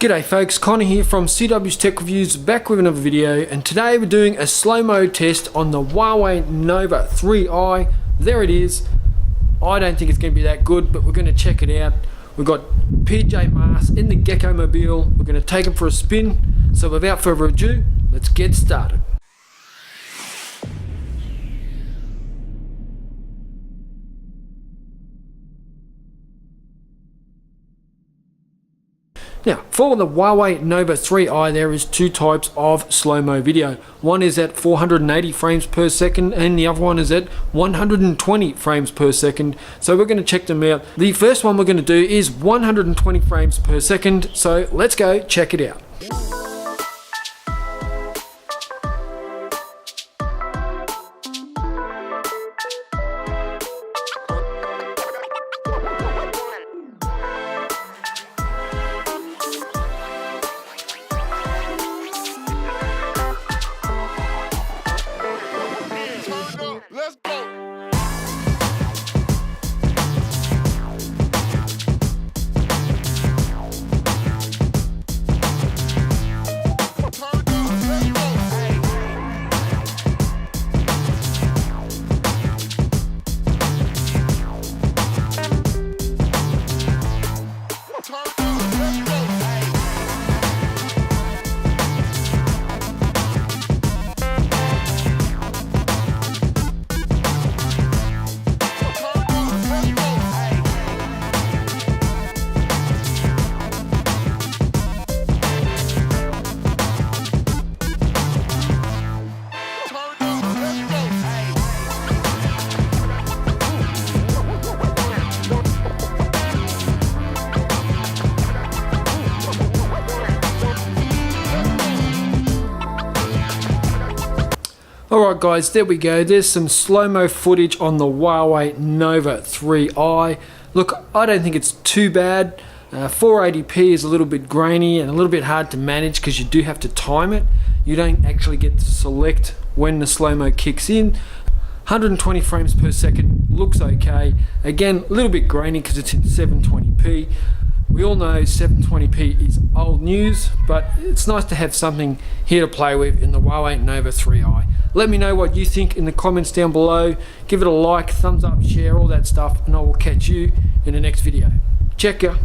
G'day folks, Connor here from Seedubya Tech Reviews, back with another video, and today we're doing a Slo Mo test on the Huawei Nova 3i. There it is. I don't think it's going to be that good, but we're going to check it out. We've got PJ Mars in the Gecko Mobile. We're going to take him for a spin. So without further ado, let's get started. Now, for the Huawei Nova 3i, there is two types of slow-mo video. One is at 480 frames per second, and the other one is at 120 frames per second. So we're going to check them out. The first one we're going to do is 120 frames per second. So let's go check it out. Let's go. Alright guys, there we go. There's some slow-mo footage on the Huawei Nova 3i. Look, I don't think it's too bad. 480p is a little bit grainy and a little bit hard to manage because you do have to time it. You don't actually get to select when the slow-mo kicks in. 120 frames per second looks okay. Again, a little bit grainy because it's in 720p. We all know 720p is old news, but it's nice to have something here to play with in the Huawei Nova 3i. Let me know what you think in the comments down below. Give it a like, thumbs up, share, all that stuff, and I will catch you in the next video. Check ya.